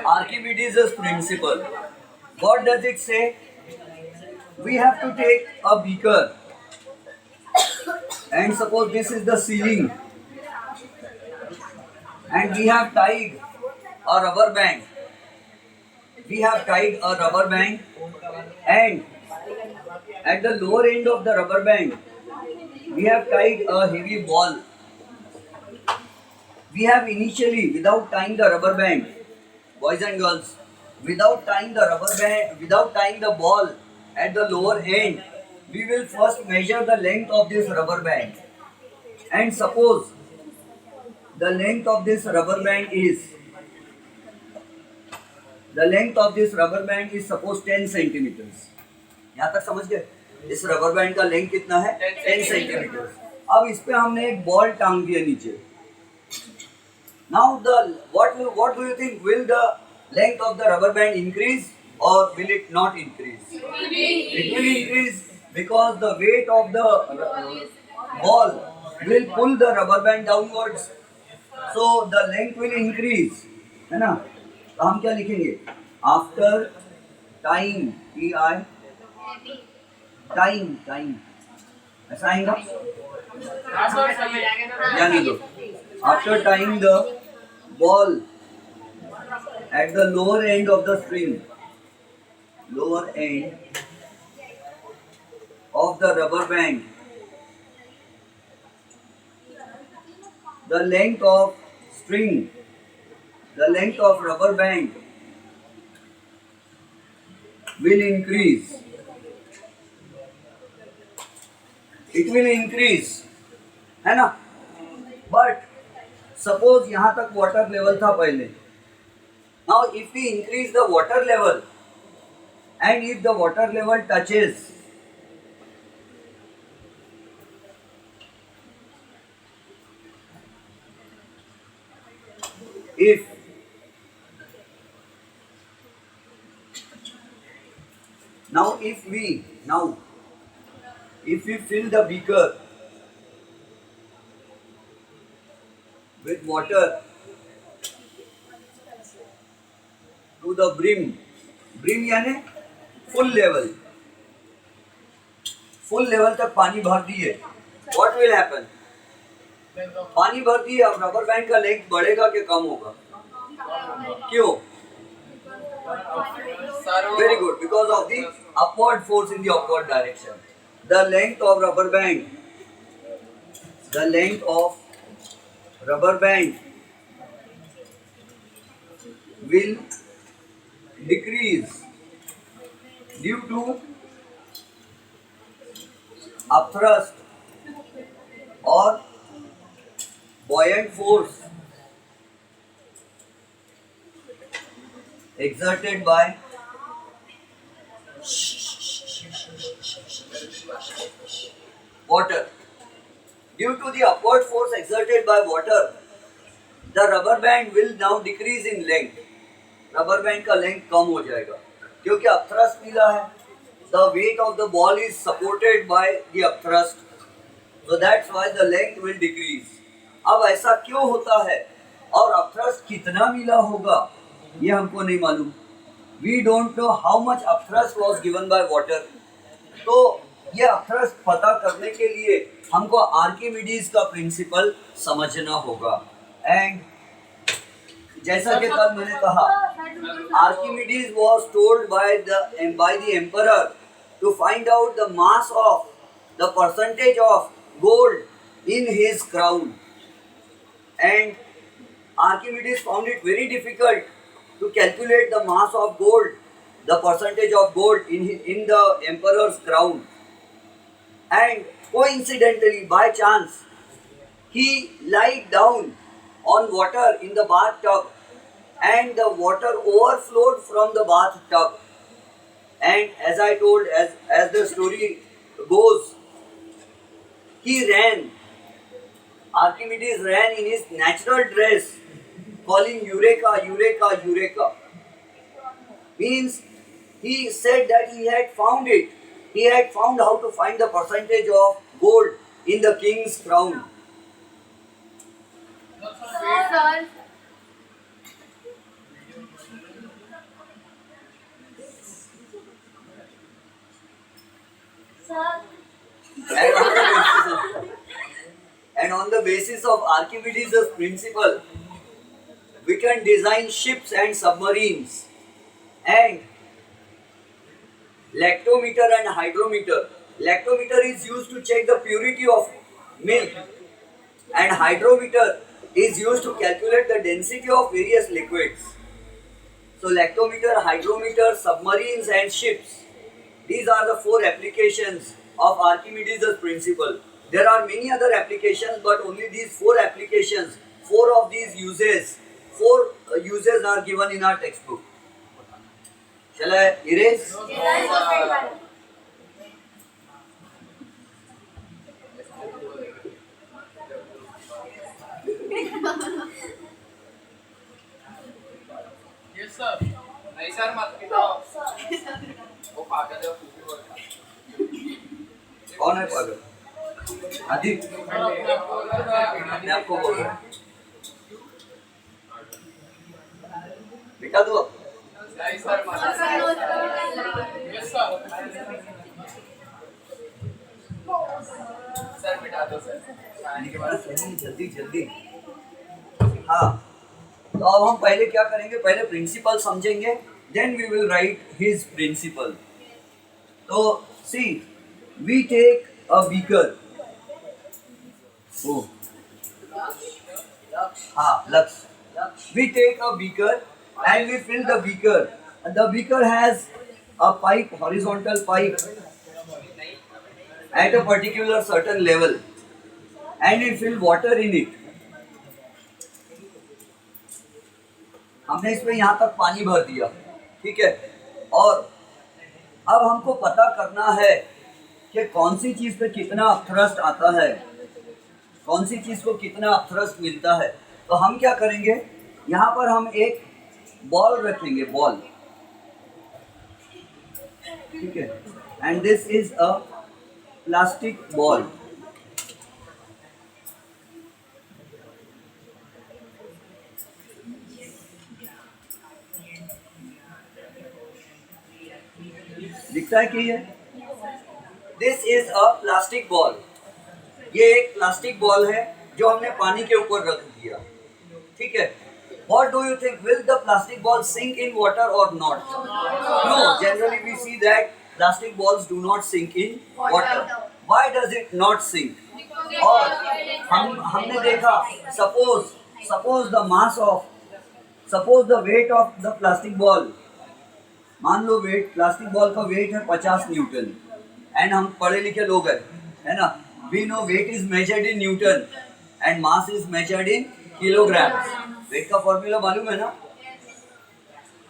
Archimedes' principle. What does it say? We have to take a beaker, and suppose this is the ceiling, and we have tied a rubber band. We have tied a rubber band, and at the lower end of the rubber band, we have tied a heavy ball. We have initially, without tying the rubber band, boys and girls, without tying the rubber band, without tying the ball at the lower end, we will first measure the length of this rubber band. And suppose the length of this rubber band is, suppose 10 centimeters. यहाँ तक समझ गए? इस rubber band का length कितना है? 10 centimetre. अब इस पे हमने एक बॉल टांग दिया नीचे. Now what do you think? Will the length of the rubber band increase or will it not increase? It will increase because the weight of the ball will pull the rubber band downwards. So the length will increase. है ना? तो हम क्या लिखेंगे? After tying, tying, ऐसा आएगा? ध्यान दो. After tying the ball at the lower end of the string, lower end of the rubber band, the length of string, the length of rubber band will increase. It will increase, है ना? But suppose यहाँ तक water level था पहले. Now if we increase the water level and if the water level touches if we fill the beaker with water to the brim यानी full level तक पानी भर दिए, what will happen? पानी भर दिए, अब रबर बैंड का लेंथ बढ़ेगा कि कम होगा? क्यों? Very good, because of the upward force in the upward direction. The length of rubber band will decrease due to upthrust or buoyant force exerted by water. Due to the upward force exerted by water, the rubber band will now decrease in length. Rubber band का length कम हो जाएगा क्योंकि upthrust मिला है. The weight of the ball is supported by the upthrust, so that's why the length will decrease. अब ऐसा क्यों होता है और अपथ्रस्ट कितना मिला होगा ये हमको नहीं मालूम. We don't know how much upthrust was given by water. तो ये अपथ्रस्ट पता करने के लिए हमको आर्किमिडीज का प्रिंसिपल समझना होगा. एंड जैसा कि कल मैंने कहा, Archimedes was told by the emperor to find out the mass of the percentage of gold in his crown, and Archimedes found it very difficult to calculate the mass of gold, the percentage of gold in the emperor's crown. And coincidentally, by chance, he lied down on water in the bathtub, and the water overflowed from the bathtub. And as I told, as the story goes, he ran Archimedes ran in his natural dress, calling Eureka, Eureka, Eureka. Means he said that he had found it. He had found how to find the percentage of gold in the king's crown. Sir. Sir. And on the basis and on the basis of Archimedes' principle, we can design ships and submarines. And lactometer and hydrometer. Lactometer is used to check the purity of milk, and hydrometer is used to calculate the density of various liquids. So lactometer, hydrometer, submarines and ships. These are the four applications of Archimedes' principle. There are many other applications, but only these four applications, four of these uses, uses are given in our textbook. Shall I erase? Yes. Yes, sir. नहीं sir मत पिटाओ। वो पागल है पूरी बात। कौन है पागल? आदित्य। मैं आपको बोल रहा हूँ। बिठा दो। नहीं सर मत। Yes, sir. सर बिठा दो सर। आने के बाद चलिए जल्दी जल्दी। हाँ, तो अब हम पहले क्या करेंगे? पहले प्रिंसिपल समझेंगे, then we will write his principle. तो see, we take a beaker. ओ, हाँ, लक्स। We take a beaker and we fill the beaker. The beaker has a pipe, horizontal pipe, at a particular certain level, and we fill water in it. हमने इसमें यहाँ तक पानी भर दिया, ठीक है? और अब हमको पता करना है कि कौन सी चीज़ पे कितना अपथ्रस्ट आता है, कौन सी चीज़ को कितना अपथ्रस्ट मिलता है। तो हम क्या करेंगे? यहाँ पर हम एक बॉल रखेंगे, बॉल, ठीक है? And this is a plastic ball. दिखता है कि ये this is a plastic ball. ये एक प्लास्टिक बॉल है जो हमने पानी के ऊपर रख दिया, ठीक है? What do you think? Will the plastic ball sink in water or not? No. Generally, we see that plastic balls do not sink in water. Why does it not sink? और हमने देखा, suppose the weight of the plastic ball. मान लो wait, plastic ball का wait है 50 Newton, and हम पढ़े लिखे लोग हैं, है ना? We know weight is measured in newton and mass is measured in kilograms. Weight का फॉर्मूला मालूम है ना?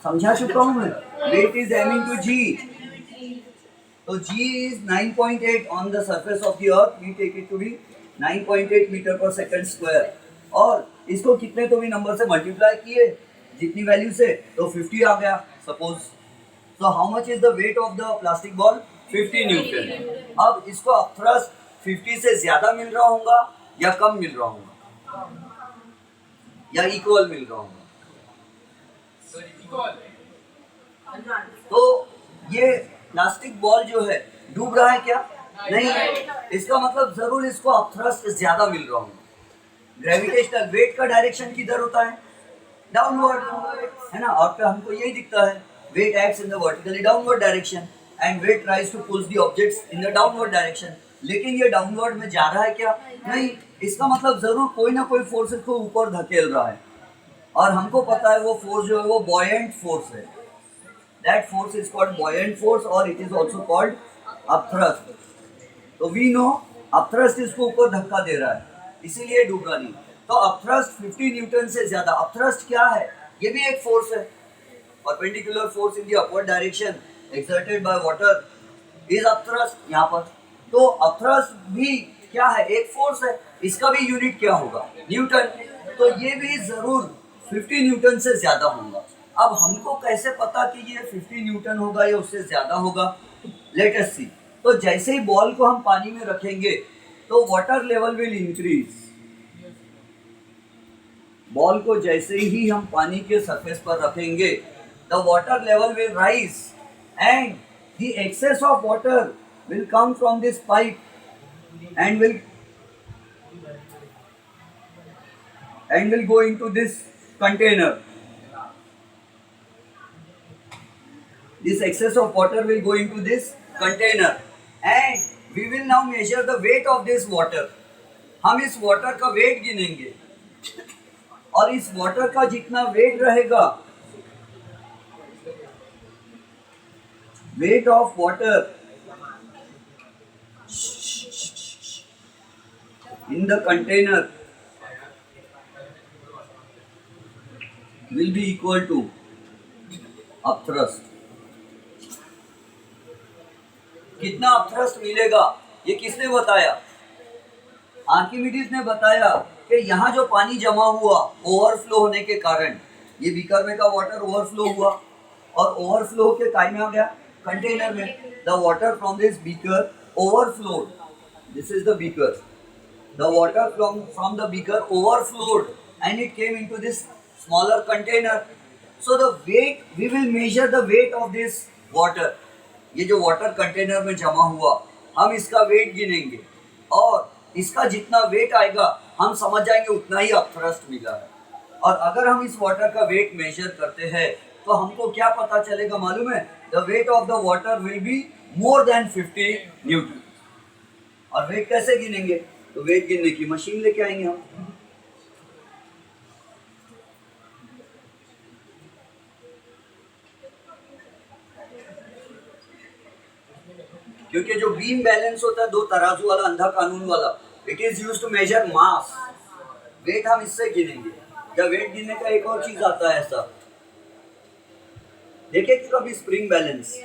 समझा चुका हूँ मैं। Weight is M into G. तो G is 9.8 on the surface of the earth, we take it to be 9.8 metre per second square. और इसको कितने तो भी नंबर से मल्टीप्लाई किए, जितनी वैल्यू से, तो 50 आ गया suppose. So how much is the weight of the plastic ball? 50 Newton. अब इसको अपथ्रस्ट 50 से ज्यादा मिल रहा होगा या कम मिल रहा होगा या इक्वल मिल रहा होगा? तो ये प्लास्टिक बॉल जो है डूब रहा है क्या? नहीं। इसका मतलब जरूर इसको अपथ्रस्ट ज्यादा मिल रहा होगा। ग्रेविटेशनल वेट का डायरेक्शन किधर होता है? डाउनवर्ड, है ना? और पे हमको यही दिखता है, weight acts in the vertically downward direction and weight tries to push the objects in the downward direction. लेकिन ये डाउनवर्ड में जा रहा है क्या? नहीं। इसका मतलब जरूर कोई ना कोई फोर्स इसको ऊपर धकेल रहा है, और हमको पता है वो फोर्स जो है वो buoyant फोर्स है। That force is called buoyant force और it is also called upthrust. तो we know upthrust इसको ऊपर धक्का दे रहा है, इसीलिए डूब रहा नहीं। तो अपथ्रस्ट 50 न्यूटन से ज्यादा। अपथ्रस्ट क्या है? ये भी एक फोर्स है। Perpendicular force in the upward direction exerted by water is upthrust यहाँ पर। तो upthrust भी क्या है? एक फोर्स है, इसका भी यूनिट क्या होगा? न्यूटन। तो ये भी जरूर 50 न्यूटन से ज्यादा होगा। अब हमको कैसे पता कि ये 50 न्यूटन होगा या उससे ज्यादा होगा? लेट अस सी। तो जैसे ही बॉल को हम पानी में रखेंगे तो water level will increase. Ball को जैसे ही हम पानी के सरफेस पर रखेंगे the water level will rise and the excess of water will come from this pipe and will go into this container. This excess of water will go into this container and we will now measure the weight of this water. हम इस water का wait गिनेंगे और इस water का जितना wait रहेगा, weight of water in the container will be equal to upthrust. कितना upthrust मिलेगा ये किसने बताया? आर्किमिडीज ने बताया कि यहाँ जो पानी जमा हुआ ओवरफ्लो होने के कारण ये बीकर में का वाटर ओवरफ्लो हुआ और ओवरफ्लो के टाइम में आ गया कंटेनर में। The water from this beaker overflowed. This is the beaker. The water from the beaker overflowed and it came into this smaller container. So the weight, we will measure the weight of this water. ये जो water container में जमा हुआ हम इसका wait गिनेंगे और इसका जितना वेट आएगा हम समझ जाएंगे उतना ही अपथ्रस्ट मिला है। और अगर हम इस वाटर का वेट मेजर करते हैं तो हमको क्या पता चलेगा मालूम है? The weight of the water will be more than 50 Newton. और वेट कैसे गिनेंगे? तो वेट गिनने की मशीन लेके आएंगे हम। क्योंकि जो बीम बैलेंस होता है दो तराजू वाला अंधा कानून वाला, it is used to measure mass. Weight हम इससे गिनेंगे। या वेट गिनने का एक और चीज आता है ऐसा, देखे कि कभी स्प्रिंग बैलेंस?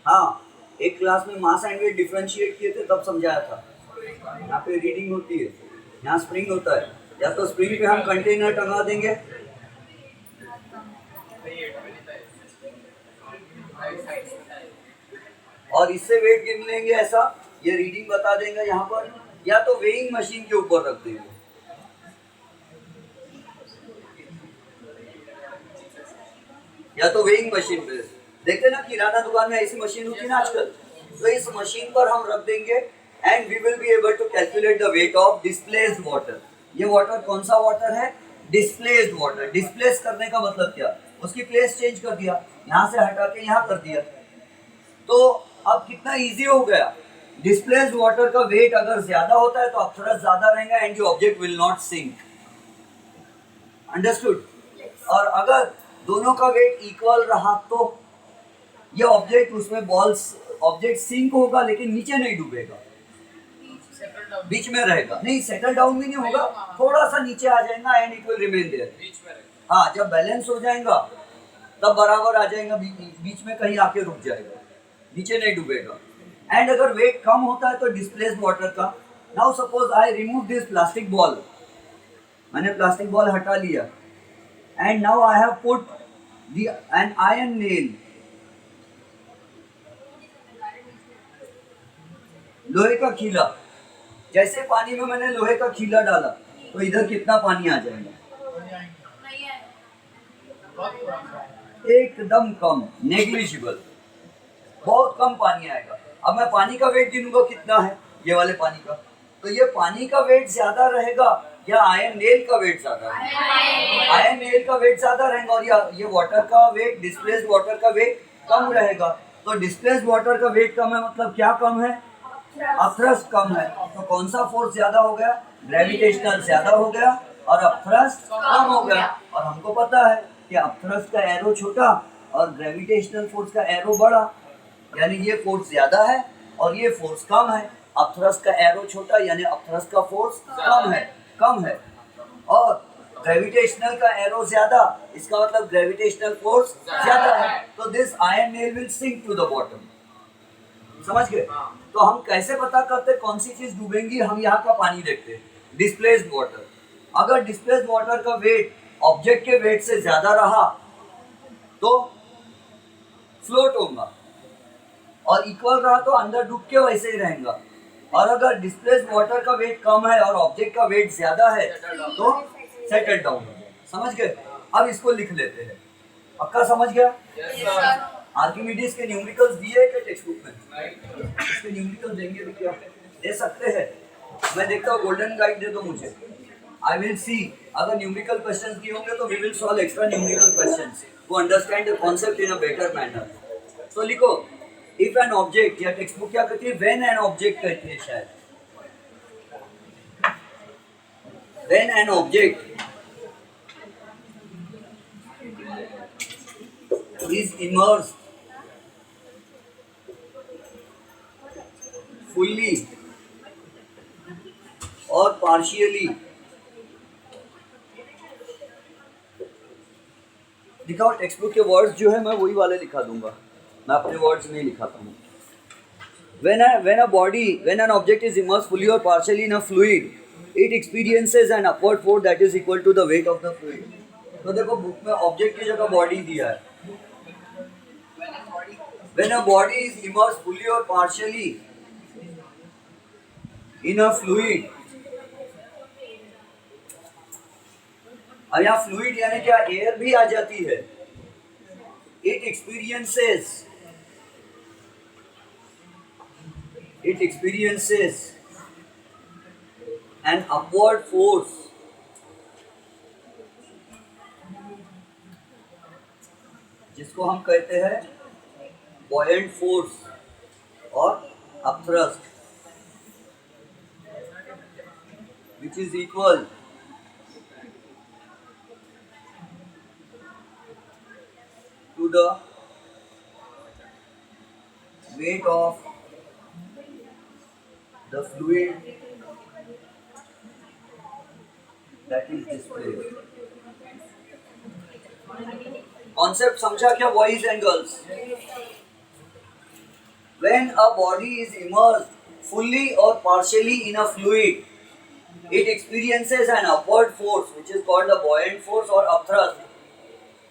हाँ, एक क्लास में मास एंड वेट डिफरेंशिएट किए थे तब समझाया था। यहाँ पे रीडिंग होती है, यहाँ स्प्रिंग होता है। या तो स्प्रिंग पे हम कंटेनर टंगा देंगे और इससे वेट गिन लेंगे ऐसा, ये रीडिंग बता देंगे यहाँ पर, या तो वेइंग मशीन के ऊपर रख देंगे। या तो वेइंग मशीन पे देखते ना किराना दुकान में ऐसी मशीन होती है ना आजकल, तो इस मशीन पर हम रख देंगे and we will be able to calculate the weight of displaced water. ये वाटर कौन सा वाटर है? Displaced water. Displace करने का मतलब क्या? उसकी प्लेस चेंज कर दिया, यहाँ से हटा के यहाँ कर दिया। तो अब कितना इजी हो गया। Displaced water का वेट अगर ज्यादा होता है तो अपथ्रस्ट ज्यादा रहेगा and the object will not sink. Understood? और अगर दोनों का वेट इक्वल रहा तो ये ऑब्जेक्ट उसमें बॉल्स ऑब्जेक्ट सिंक होगा लेकिन नीचे नहीं डूबेगा, बीच में रहेगा। नहीं, सेटल डाउन भी नहीं होगा, थोड़ा सा नीचे आ जाएगा and it will remain there. हाँ, जब बैलेंस हो जाएगा तब बराबर आ जाएगा, बीच में कहीं आके रुक जाएगा, नीचे नहीं डूबेगा। एंड अगर वेट कम होता है तो डिस्प्लेस्ड वाटर का, now suppose I remove this plastic ball, मैंने प्लास्टिक बॉल हटा लिया and now I have put an iron nail, लोहे का खीला। जैसे पानी में मैंने लोहे का खीला डाला तो इधर कितना पानी आ जाएगा? एकदम कम, नेग्लिजिबल, बहुत कम पानी आएगा। अब मैं पानी का वेट गिनूंगा कितना है ये वाले पानी का, तो ये पानी का वेट ज्यादा रहेगा या आयरन नेल का वेट ज्यादा रहेगा? आयरन नेल का वेट ज्यादा रहेगा और ये वाटर का वेट, डिस्प्लेस्ड वाटर का वेट कम रहेगा। तो डिस्प्लेस्ड वाटर का वेट कम है मतलब क्या कम है? अपथ्रस्ट कम है। तो कौन सा फोर्स ज्यादा हो गया? ग्रेविटेशनल ज्यादा हो गया और अपथ्रस्ट कम हो गया। और हमको पता है कि अपथ्रस्ट का एरो छोटा और ग्रेविटेशनल फोर्स का एरो बड़ा, यानी ये फोर्स ज्यादा है और ये फोर्स कम है। अपथ्रस्ट का एरो छोटा यानी अपथ्रस्ट का फोर्स कम है और ग्रेविटेशनल का एरो ज्यादा, इसका मतलब ग्रेविटेशनल फोर्स ज्यादा है। तो this iron nail will sink to the bottom. समझ गए? तो हम कैसे पता करते कौन सी चीज डूबेंगी? हम यहाँ का पानी देखते हैं, डिस्प्लेस्ड वाटर। अगर डिस्प्लेस्ड वाटर का वेट ऑब्जेक्ट के वेट से ज्यादा रहा तो फ्लोट होगा, और इक्वल रहा तो अंदर डूब के वैसे ही रहेगा। और अगर डिस्प्लेस्ड वाटर का वेट कम है और ऑब्जेक्ट का वेट ज्यादा है तो सेटल डाउन हो जाए। समझ गए? अब इसको लिख लेते हैं। पक्का समझ गया? Yes sir. आर्किमिडीज के न्यूमेरिकल्स दिए क्या टेक्स्ट बुक में? नहीं। इसके न्यूमेरिकल देंगे तो क्या दे सकते हैं? मैं देखता हूँ, गोल्डन गाइड दे दो मुझे। आई विल सी, अगर न्यूमेरिकल क्वेश्चंस दिए होंगे तो we will solve extra numerical questions to understand the concept in a better manner. तो लिखो, इफ एन ऑब्जेक्ट, या टेक्स्ट बुक क्या कहती है? व्हेन एन ऑब्जेक्ट कहती है शायद। When an object is immersed fully or partially, दिखाओ टेक्स्ट बुक के वर्ड्स जो है मैं वही वाले लिखा दूंगा, मैं अपने वर्ड्स नहीं लिखाता हूँ। When an object is immersed fully or partially in a fluid, it experiences an upward force that is equal to the weight of the fluid. तो देखो बुक में ऑब्जेक्ट की जगह बॉडी दिया है। When a body is immersed fully or partially in a fluid, अब यहाँ fluid यानी क्या? एयर भी आ जाती है। It experiences an upward force जिसको हम कहते हैं buoyant force or upthrust, which is equal to the weight of the fluid that is displaced. Concept समझा क्या boys and girls? When a body is immersed fully or partially in a fluid, it experiences an upward force which is called a buoyant force or upthrust,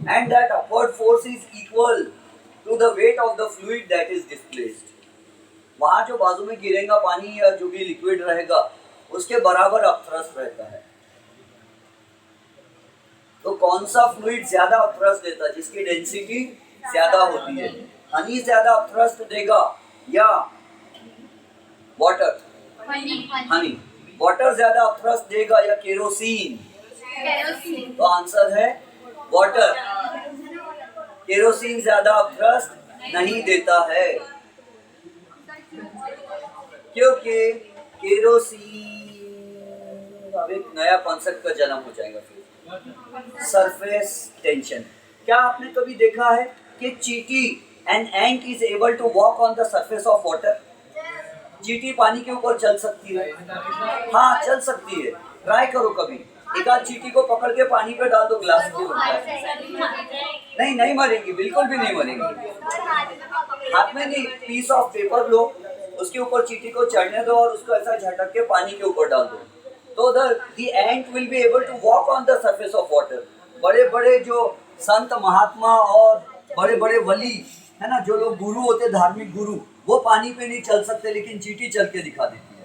and that upward force is equal to the weight of the fluid that is displaced. वहाँ जो बाजू में गिरेगा पानी या जो भी liquid रहेगा उसके बराबर अपथ्रस्ट रहता है। तो कौन सा फ्लूइड ज्यादा अपथ्रस्ट देता है? जिसकी डेंसिटी ज्यादा होती है। हनी ज्यादा अपथ्रस्ट देगा या वाटर? हनी। वाटर ज्यादा अपथ्रस्ट देगा या केरोसिन? तो आंसर है वाटर। केरोसिन ज्यादा अपथ्रस्ट नहीं देता है क्योंकि केरोसिन, अब एक नया कॉन्सेप्ट का जन्म हो जाएगा फिर, सरफेस टेंशन। क्या आपने कभी देखा है कि चींटी an ant is able to walk on the surface of water? चींटी पानी के ऊपर चल सकती है? हाँ चल सकती है। ट्राई करो कभी, एक आध चींटी को पकड़ के पानी पे डाल दो ग्लास के ऊपर। नहीं, नहीं मरेंगी, बिल्कुल भी नहीं मरेंगी। हाथ में नहीं, पीस ऑफ पेपर लो, उसके ऊपर चींटी को चढ़ने दो और उसको ऐसा झटक के पानी के ऊपर डाल दो, तो the ant will be able to walk on the surface of water. बड़े बड़े जो संत महात्मा और बड़े बड़े वली है ना, जो लोग गुरु होते, धार्मिक गुरु, वो पानी पे नहीं चल सकते, लेकिन चींटी चल के दिखा देती है।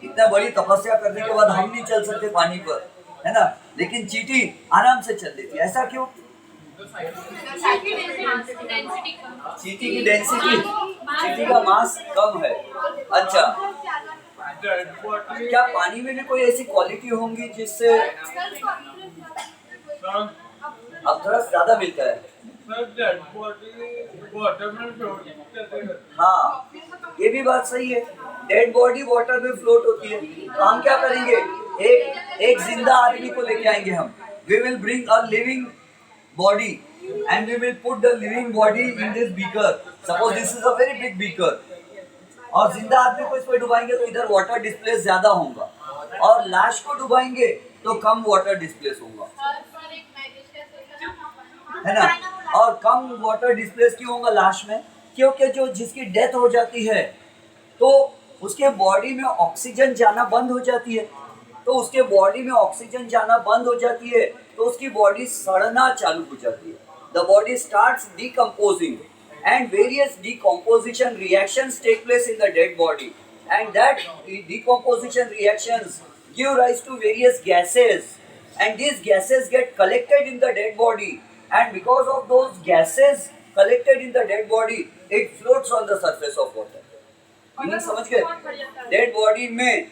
इतना बड़ी तपस्या करने के बाद हम नहीं चल सकते पानी पर, है ना, लेकिन चींटी आराम से चल देती है। ऐसा क्यों? चींटी की डेंसिटी, चींटी का मास कम है। अच्छा, क्या पानी में भी कोई ऐसी क्वालिटी होंगी जिससे अपथ्रस्ट ज्यादा मिलता है? हाँ, ये भी बात सही है। डेड बॉडी वाटर में फ्लोट होती है। तो हम क्या करेंगे? एक जिंदा आदमी को लेके आएंगे हम। We will bring a living body and we will put the living body in this beaker. Suppose this is a very big beaker. और जिंदा आदमी को इसमें डुबाएंगे तो इधर वाटर डिस्प्लेस ज्यादा होगा, और लाश को डुबाएंगे तो कम वाटर डिस्प्लेस होगा, है ना। और कम वाटर डिस्प्लेस क्यों होगा लाश में? क्योंकि जो जिसकी डेथ हो जाती है तो उसके बॉडी में ऑक्सीजन जाना बंद हो जाती है। तो उसके बॉडी में ऑक्सीजन जाना बंद हो जाती है तो उसकी बॉडी सड़ना चालू हो जाती है। The body starts decomposing and various decomposition reactions take place in the dead body, and that decomposition reactions give rise to various gases, and these gases get collected in the dead body, and because of those gases collected in the dead body it floats on the surface of water. Meaning समझ गए? Dead body में